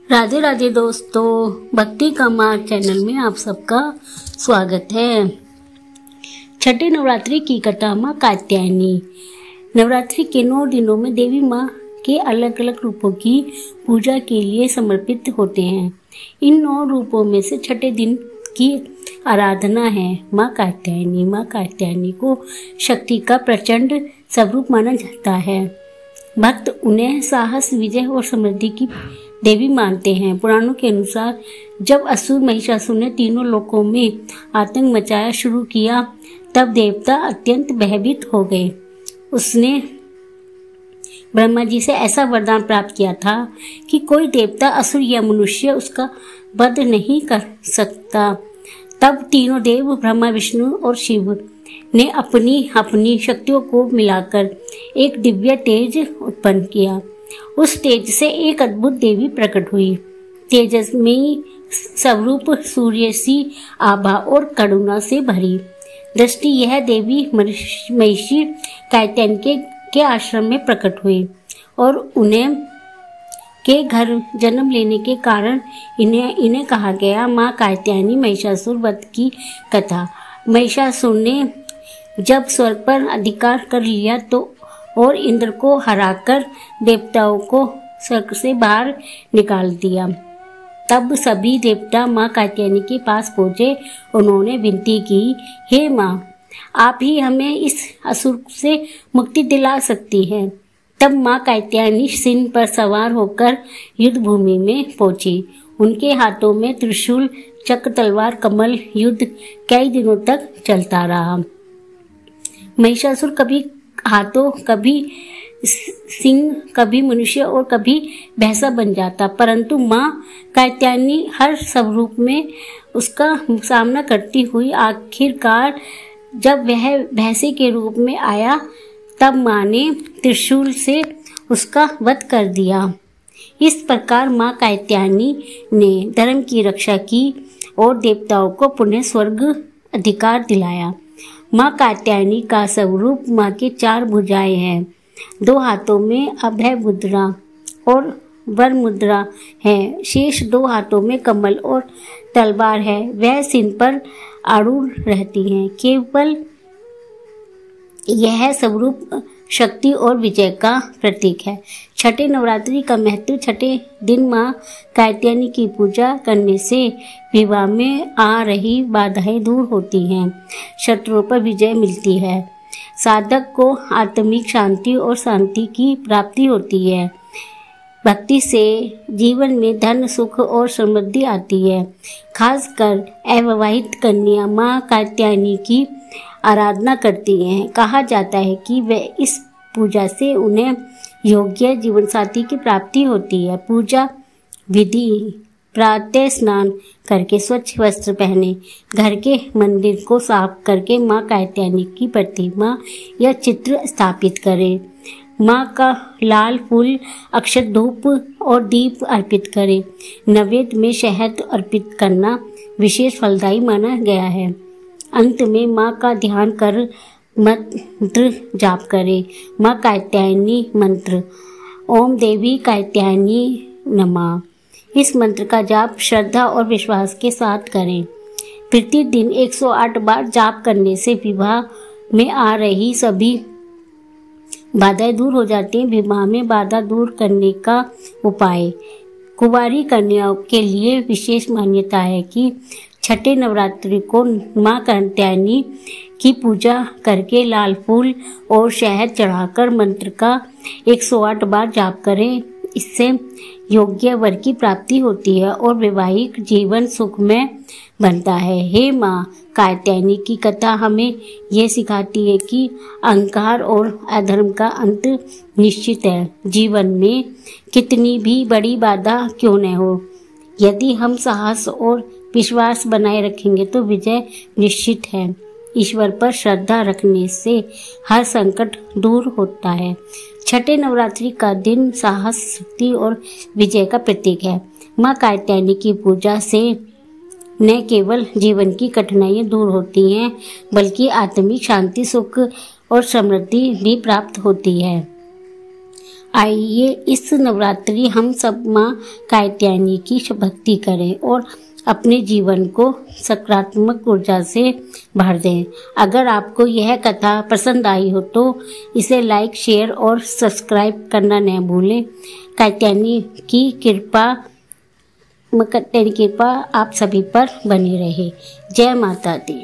राधे राधे दोस्तों, भक्ति का मार्ग चैनल में आप सबका स्वागत है। छठे नवरात्रि की कथा माँ कात्यायनी। नवरात्रि के 9 दिनों में देवी माँ के अलग अलग रूपों की पूजा के लिए समर्पित होते हैं। इन 9 रूपों में से छठे दिन की आराधना है माँ कात्यायनी। माँ कात्यायनी को शक्ति का प्रचंड स्वरूप माना जाता है। भक्त उन्हें साहस, विजय और समृद्धि की देवी मानते हैं। पुराणों के अनुसार जब असुर महिषासुर ने तीनों लोकों में आतंक मचाया शुरू किया, तब देवता अत्यंत भयभीत हो गए। उसने ब्रह्मा जी से ऐसा वरदान प्राप्त किया था कि कोई देवता, असुर या मनुष्य उसका वध नहीं कर सकता। तब तीनों देव ब्रह्मा, विष्णु और शिव ने अपनी अपनी शक्तियों को मिलाकर एक दिव्य तेज उत्पन्न किया। उस तेज से एक अद्भुत देवी प्रकट हुई। तेजस्मयी स्वरूप, सूर्य सी आभा और करुणा से भरी दृष्टि यह देवी महिषी कात्यायनी के आश्रम में प्रकट हुई और उन्हें के घर जन्म लेने के कारण इन्हें कहा गया माँ कात्यायनी। महिषासुर वध की कथा। महिषासुर ने जब स्वर्ग पर अधिकार कर लिया तो और इंद्र को हराकर देवताओं को स्वर्ग से बाहर निकाल दिया। तब सभी देवता माँ कात्यायनी के पास पहुंचे। उन्होंने विनती की, हे माँ, आप ही हमें इस असुर से मुक्ति दिला सकती हैं। तब माँ कात्यायनी सिंह पर सवार होकर युद्ध भूमि में पहुंची। उनके हाथों में त्रिशूल, चक्र, तलवार, कमल। युद्ध कई दिनों तक चलता रहा। महिषासुर कभी हाथों, कभी सिंह, कभी मनुष्य और कभी भैंसा बन जाता, परंतु माँ कात्यायनी हर स्वरूप में उसका सामना करती हुई आखिरकार जब वह भैंसे के रूप में आया, तब माँ ने त्रिशूल से उसका वध कर दिया। इस प्रकार माँ कात्यायनी ने धर्म की रक्षा की और देवताओं को पुनः स्वर्ग अधिकार दिलाया। माँ कात्यायनी का स्वरूप माँ के 4 भुजाएं हैं। 2 हाथों में अभय मुद्रा और वर मुद्रा है। शेष 2 हाथों में कमल और तलवार है। वह सिंह पर आरूढ़ रहती हैं। केवल यह स्वरूप शक्ति और विजय का प्रतीक है। छठे नवरात्रि का महत्व। छठे दिन माँ कात्यायनी की पूजा करने से विवाह में आ रही बाधाएं दूर होती हैं, शत्रुओं पर विजय मिलती है, साधक को आत्मिक शांति और शांति की प्राप्ति होती है। भक्ति से जीवन में धन, सुख और समृद्धि आती है। खासकर अविवाहित कन्या माँ कात्यायनी की आराधना करती हैं। कहा जाता है कि वे इस पूजा से उन्हें योग्य जीवन साथी की प्राप्ति होती है। पूजा विधि। प्रातः स्नान करके स्वच्छ वस्त्र पहने, घर के मंदिर को साफ करके माँ कात्यायनी की प्रतिमा या चित्र स्थापित करें। माँ का लाल फूल, अक्षत, धूप और दीप अर्पित करें। नैवेद्य में शहद अर्पित करना विशेष फलदायी माना गया है। अंत में माँ का ध्यान कर मंत्र जाप करें। माँ कात्यायनी मंत्र। ओम देवी कात्यायनी नमः। इस मंत्र का जाप श्रद्धा और विश्वास के साथ करें। प्रतिदिन 108 बार जाप करने से विवाह में आ रही सभी बाधाएं दूर हो जाती हैं। विवाह में बाधा दूर करने का उपाय। कुंवारी कन्याओं के लिए विशेष मान्यता है कि छठे नवरात्रि को माँ कात्यायनी की पूजा करके लाल फूल और शहद चढ़ाकर मंत्र का 108 बार जाप करें। इससे योग्य वर की प्राप्ति होती है और वैवाहिक जीवन सुखमय बनता है। हे माँ कात्यायनी की कथा हमें यह सिखाती है कि अहंकार और अधर्म का अंत निश्चित है। जीवन में कितनी भी बड़ी बाधा क्यों न हो, यदि हम साहस और विश्वास बनाए रखेंगे तो विजय निश्चित है। ईश्वर पर श्रद्धा रखने से हर संकट दूर होता है। छठे नवरात्रि का दिन साहस, शक्ति और विजय का प्रतीक है। माँ कात्यायनी की पूजा से न केवल जीवन की कठिनाइयां दूर होती हैं, बल्कि आत्मिक शांति, सुख और समृद्धि भी प्राप्त होती है। आइए इस नवरात्रि हम सब माँ कात्यायनी की भक्ति करें और अपने जीवन को सकारात्मक ऊर्जा से भर दें। अगर आपको यह कथा पसंद आई हो तो इसे लाइक, शेयर और सब्सक्राइब करना न भूलें। कात्यायनी की कृपा आप सभी पर बनी रहे। जय माता दी।